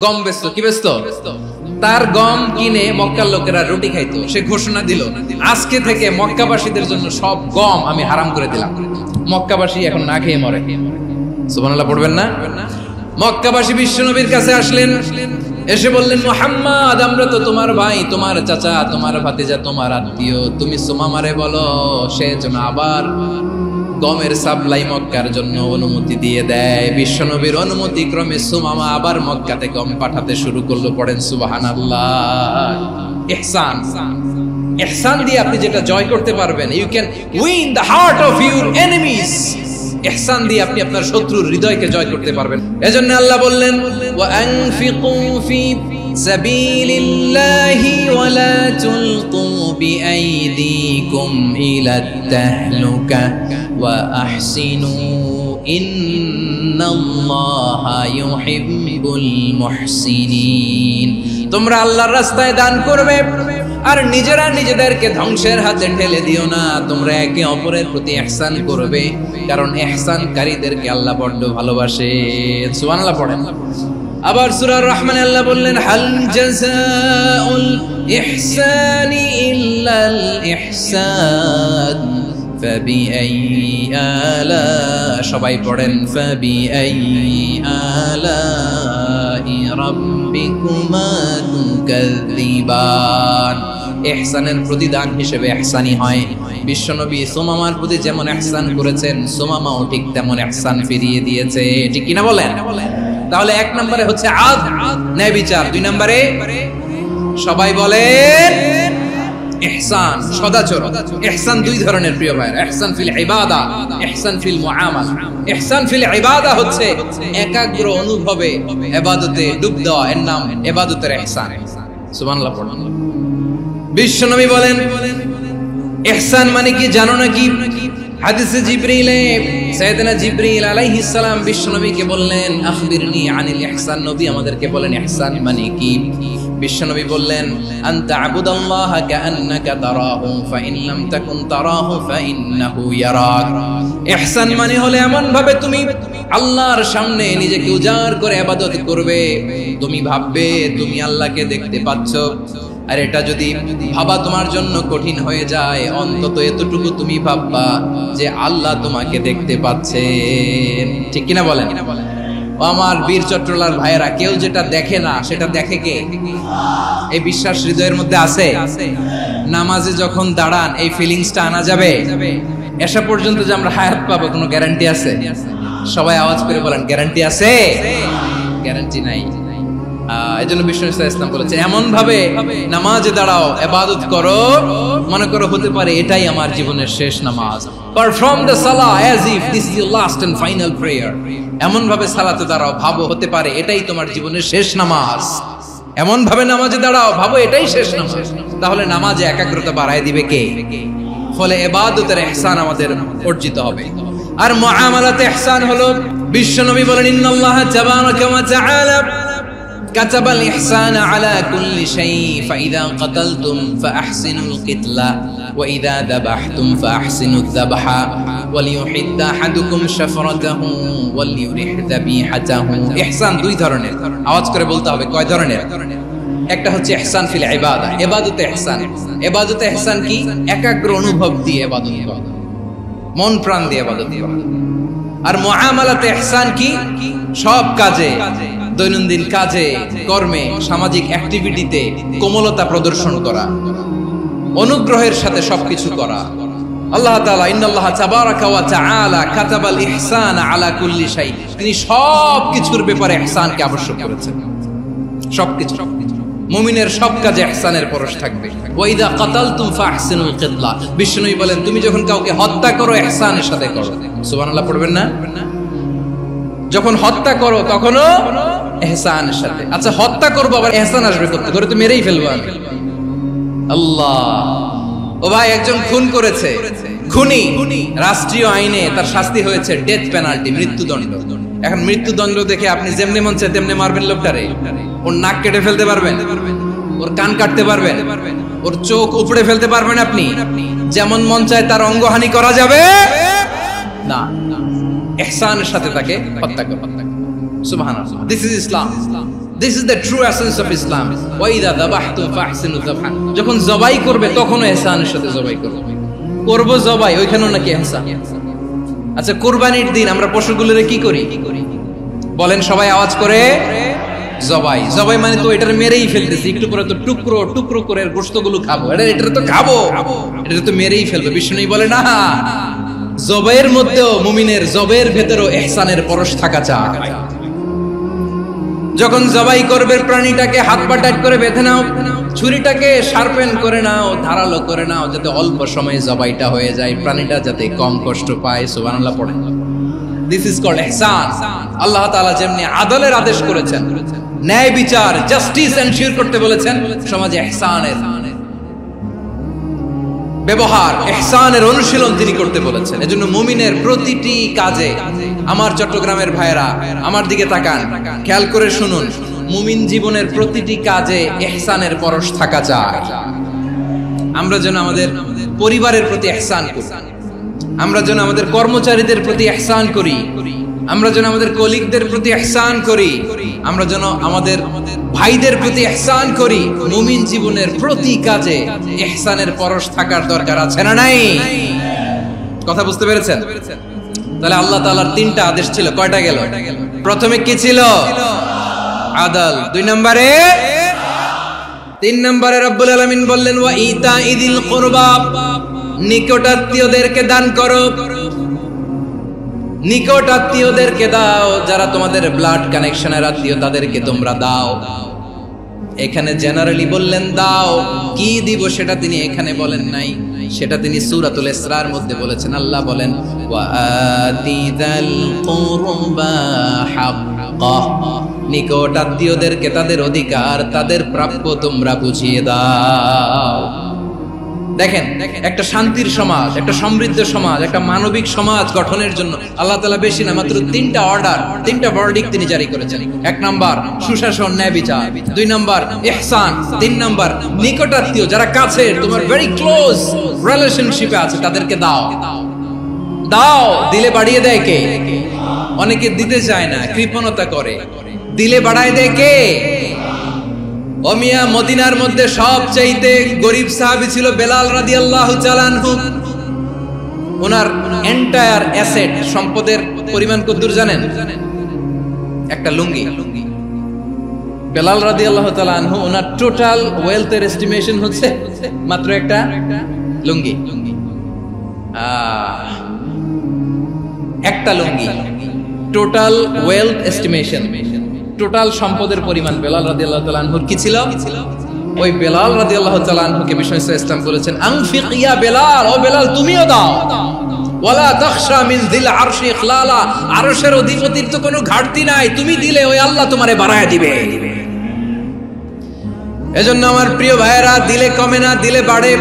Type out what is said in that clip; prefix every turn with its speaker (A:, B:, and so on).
A: গম বেচতো, কি বেচতো? তার গম কিনে মক্কার লোকেরা রুটি খাইতো। সে ঘোষণা দিল, আজকে থেকে মক্কাবাসীদের জন্য সব গম আমি হারাম করে দিলাম। মক্কাবাসী এখন না খেয়ে মরে। সুবহানাল্লাহ পড়বেন না? মক্কাবাসী বিশ্বনবীর কাছে আসলেন, এসে বললেন, মুহাম্মদ, আমরা তো তোমার ভাই, তোমার চাচা, তোমার ভাতিজা, তোমার আত্মীয়। তুমি সুমামারে বলো সে যেন আবার গমের সাপ্লাই মক্কার জন্য অনুমতি দিয়ে দেয়। বিশ্বনবীর অনুমতি ক্রমে সুমামা আবার মক্কাতে গম পাঠাতে শুরু করলো। পড়েন সুবহানাল্লাহ। ইহসান, ইহসান দিয়ে আপনি যেটা জয় করতে পারবেন, you can win the heart of your enemies. ইহসান দিয়ে আপনি আপনার শত্রুর হৃদয়কে জয় করতে পারবেন। এজন্য আল্লাহ বললেন, ওয়া আনফিকু ফি সাবিলিল্লাহি ওয়া লা তুলকু বিআইদিকুম ইলাত তাহলুকা ওয়া আহসিনু ইন্নাল্লাহা ইউহিব্বুল মুহসিনিন। তোমরা আল্লাহর রাস্তায় দান করবে আর নিজেরা নিজেদেরকে ধ্বংসের হাতে ঠেলে দিও না। তোমরা একে অপরের প্রতি ইহসান করবে, কারণ ইহসানকারীদেরকে আল্লাহ বড় ভালোবাসে। সুবহানাল্লাহ পড়েন। আবার সূরা রহমানে আল্লাহ বললেন, হাল জাযাউল ইহসানি ইল্লাল ইহসান ফাবিআইয়ি আলা, সবাই পড়েন, ফাবিআইয়ি আলাই রাব্বিকুমা তুকাযযিবান। ইহসানের প্রতিদান হিসেবে ইহসানি হয়। বিশ্বনবী সুমামার প্রতি যেমন ইহসান করেছেন, সুমামাও ঠিক তেমন ইহসান ফিরিয়ে দিয়েছে। ঠিক কিনা বলেন? তাহলে এক নম্বরে হচ্ছে আদল, ন্যায় বিচার। দুই নম্বরে সবাই বলেন ইহসান, সদাচরণ। ইহসান দুই ধরনের প্রিয় ভাই, ইহসান ফিল ইবাদা, ইহসান ফিল মুআমালা। ইহসান ফিল ইবাদা হচ্ছে একাগ্র অনুভবে ইবাদতে ডুব দেওয়া, এর নাম ইবাদতের ইহসান। সুবহানাল্লাহ পড়ুন। বিশ্বনবী বলেন, ইহসান মানে কি জানো নাকি? হাদিসে জিবরিলে সাইয়েদনা জিবরিল আলাইহিস সালাম বিশ্বনবীকে বললেন, আখবিরনি আনিল ইহসান। নবী আমাদেরকে বলেন ইহসান মানে কি? বিশ্বনবী বললেন, আনতা আবুদাল্লাহা কাআন্নাকা তারাহু ফাইন লাম তাকুন তারাহু ফাইন্নাহু ইয়ারাক। ইহসান মানে হলো এমন ভাবে তুমি আল্লাহর সামনে নিজেকে উজাড় করে ইবাদত করবে, তুমি ভাববে তুমি আল্লাহকে দেখতে পাচ্ছ। আর এটা যদি ভাবা তোমার জন্য কঠিন হয়ে যায়, অন্তত এতটুকু তুমি ভাববা যে আল্লাহ তোমাকে দেখতে পাচ্ছেন। ঠিক কিনা বলেন? ও আমার বীর চট্টলার ভাইয়েরা, কেউ যেটা দেখে না সেটা দেখে কে? এই বিশ্বাস হৃদয়ের মধ্যে আছে? নামাজে যখন দাঁড়ান এই ফিলিংসটা আনা যাবে? এসা পর্যন্ত যে আমরা হায়াত পাবো কোনো গ্যারান্টি আছে? সবাই আওয়াজ করে বলেন, গ্যারান্টি আছে? গ্যারান্টি নাই। এজন্য বিষ্ণু ইসলাম বলেছে, এমন ভাবে নামাজে দাঁড়াও, ইবাদত করো, মনে করো হতে পারে এটাই আমার জীবনের শেষ নামাজ। পারফর্ম দ্য সালাহ as if this is your last and final prayer. এমন ভাবে সালাতে দাঁড়াও, ভাবো হতে পারে এটাই তোমার জীবনের শেষ নামাজ। এমন ভাবে নামাজে দাঁড়াও, ভাবো এটাই শেষ নামাজ। তাহলে নামাজে একাগ্রতা বাড়ায় দিবে কে? ফলে ইবাদতের ইহসান আমাদের অর্জিত হবে। আর মুআমালাতে ইহসান হলো, বিশ্বনবী বলেন, ইন্নাল্লাহা তাবারাকা ওয়া তাআলা كتب الإحسان على كل شيء فإذا قتلتم فأحسنوا القتلة وإذا ذبحتم فأحسنوا الذبح وليحد أحدكم شفرته وليرح ذبيحته। ইহসান দুই ধরনের, আওয়াজ করে বলতে হবে কয় ধরনের? একটা হচ্ছে ইহসান ফিল ইবাদা, ইবাদতে ইহসান। ইবাদতে ইহসান কি? একাগ্র অনুভব দিয়ে ইবাদত করা, মন প্রাণ দিয়ে ইবাদত করা। আর মুআমালাতে ইহসান কি? সব কাজে, দৈনন্দিন কাজে, কর্মে, সামাজিক অ্যাক্টিভিটিতে কোমলতা প্রদর্শন করা, অনুগ্রহের সাথে সবকিছু করা। আল্লাহ তাআলা, ইন্নাল্লাহা তাবারাকা ওয়া তাআলা কাতাবাল ইহসান আলা কুল্লি শাই, তিনি সবকিছুর ব্যাপারে ইহসানকে আবশ্যক করেছেন। সবকিছু, মুমিনের সব কাজে ইহসানের পরশ থাকবে। ওয়া ইযা কাতালতুম ফাহসিনুল কিতলা। বিষ্ণু বলেন, তুমি যখন কাউকে হত্যা করো ইহসানের সাথে করো। সুবহানাল্লাহ পড়বেন না? যখন হত্যা করো তখনও ইহসানের সাথে। আচ্ছা, হত্যা করবো আবার ইহসান আসবে করতে, ধরে তো মেরেই ফেলবো আমি। আল্লাহ, ও ভাই, একজন খুন করেছে, খুনি, রাষ্ট্রীয় আইনে তার শাস্তি হয়েছে ডেথ পেনাল্টি, মৃত্যুদণ্ড। এখন মৃত্যুদণ্ড দেখে আপনি যেমনি মন চায় তেমনি মারবেন লোকটারে? ওর নাক কেটে ফেলতে পারবেন? ওর কান কাটতে পারবেন? ওর চোখ উপড়ে ফেলতে পারবেন আপনি? যেমন মন চায় তার অঙ্গহানি করা যাবে না। ইহসানের সাথে তাকে হত্যা করো। সুবহানাল্লাহ, this is Islam. This is the true essence of Islam. ওয়া ইযা যাবাহতুম ফাহসিনু যাবহা, যখন জবাই করবে তখনও ইহসানের সাথে জবাই করবে। করব জবাই, ওইখানেও নাকি ইহসান। আচ্ছা, কুরবানির দিন আমরা পশুগুলোরে কি করি বলেন সবাই আওয়াজ করে? জবাই। জবাই মানে তো এটার মেরেই ফেলতেছি, একটু পরে তো টুকরো টুকরো করে গোশতগুলো খাবো, এটা তো খাবো, এটা তো মেরেই ফেলবে। বিষ্ণু বলে না, জবাইয়ের মধ্যেও মুমিনের জবের ভেতরেও ইহসানের পরশ থাকা চাই। যখন জবাই করবে প্রাণীটাকে হাত পা টাইট করে বেঁধে নাও, ছুরিটাকে শার্পেন করে নাও, ধারালো করে নাও, যাতে অল্প সময়ে জবাইটা হয়ে যায়, প্রাণীটা যাতে কম কষ্ট পায়। সুবহানাল্লাহ পড়ে। দিস ইজ কল্ড ইহসান। আল্লাহ তাআলা যেমনি আদলের আদেশ করেছেন, ন্যায় বিচার জাস্টিস এনশিওর করতে বলেছেন, সমাজে ইহসানের ব্যবহার, ইহসানের অনুশীলন তিনি করতে বলেছেন। এজন্য মুমিনের প্রতিটি কাজে, আমার চট্টগ্রামের ভাইরা আমার দিকে তাকান, খেয়াল করে শুনুন, মুমিন জীবনের প্রতিটি কাজে ইহসানের পরশ থাকা চাই। আমরা যেন আমাদের পরিবারের প্রতি ইহসান করি, আমরা যেন আমাদের কর্মচারীদের প্রতি ইহসান করি, আমরা যেন আমাদের কলিগদের প্রতি ইহসান করি, আমরা যেন আমাদের ভাইদের প্রতি ইহসান করি। মুমিন জীবনের প্রতি কাজে ইহসানের পরশ থাকার দরকার আছে না নাই? কথা বুঝতে পেরেছেন? তাহলে আল্লাহ তাআলার তিনটা আদেশ ছিল, কয়টা গেল? প্রথমে কি ছিল? আদল। 2 নম্বরে, 3 নম্বরে রব্বুল আলামিন বললেন ওয়া ইতাইদিল কুরবা, নিকটাত্মীয়দেরকে দান করো। নিকট আত্মীয়দেরকে দাও, যারা তোমাদের ব্লাড কানেকশনের আত্মীয় তাদেরকে তোমরা দাও। এখানে জেনারেলি বললেন দাও, কি দিব সেটা তিনি এখানে বলেন নাই, সেটা তিনি সূরাতুল ইসরার মধ্যে বলেছেন। আল্লাহ বলেন ওয়া আতিযাল কুরবা হাক্কাহ, নিকট আত্মীয়দেরকে তাদের অধিকার, তাদের প্রাপ্য তোমরা বুঝিয়ে দাও। দেখেন, একটা শান্তির সমাজ, একটা সমৃদ্ধ সমাজ, একটা মানবিক সমাজ গঠনের জন্য আল্লাহ তাআলা বেশি না মাত্র 3টা অর্ডার, 3টা ভার্ডিক্ট তিনি জারি করেছেন। 1 নাম্বার সুশাসন, ন্যায় বিচার। 2 নাম্বার ইহসান। 3 নাম্বার নিকটাত্মীয়, যারা কাছে, তোমার ভেরি ক্লোজ রিলেশনশিপে আছে, তাদেরকে দাও। দাও, দিলে বাড়িয়ে দেয় কে? অনেকে দিতে চায় না, কৃপণতা করে। দিলে বাড়ায় দেয় কে? ও মিয়া, মদিনার মধ্যে সবচাইতে গরিব সাহাবী ছিল বেলাল রাদিয়াল্লাহু তাআলা আনহু। ওনার এন্টায়ার অ্যাসেট, সম্পদের পরিমাণ কতদূর জানেন? একটা লুঙ্গি। বেলাল রাদিয়াল্লাহু তাআলা আনহু, ওনার টোটাল ওয়েলথের এস্টিমেশন হচ্ছে মাত্র একটা লুঙ্গি। একটা লুঙ্গি, টোটাল ওয়েলথ এস্টিমেশন, টোটাল সম্পদের পরিমাণ বেলাল রাদিয়াল্লাহু তাআলা আনহুর কি ছিল? ওই বেলাল রাদিয়াল্লাহু তাআলা আনহুকে বিষ্ণু ইসলাম বলেছেন আনফিক ইয়া বেলাল, ও বেলাল তুমিও দাও। ওয়ালা তাখশা মিন যিল আরশি ইখলালা, আরশের অধিপতির তো কোনো ঘাটতি নাই, তুমি দিলে ওই আল্লাহ তোমারে বাড়ায় দিবে। এজন্য আমার প্রিয় ভাইয়েরা, দিলে কমে না, দিলে বাড়ে।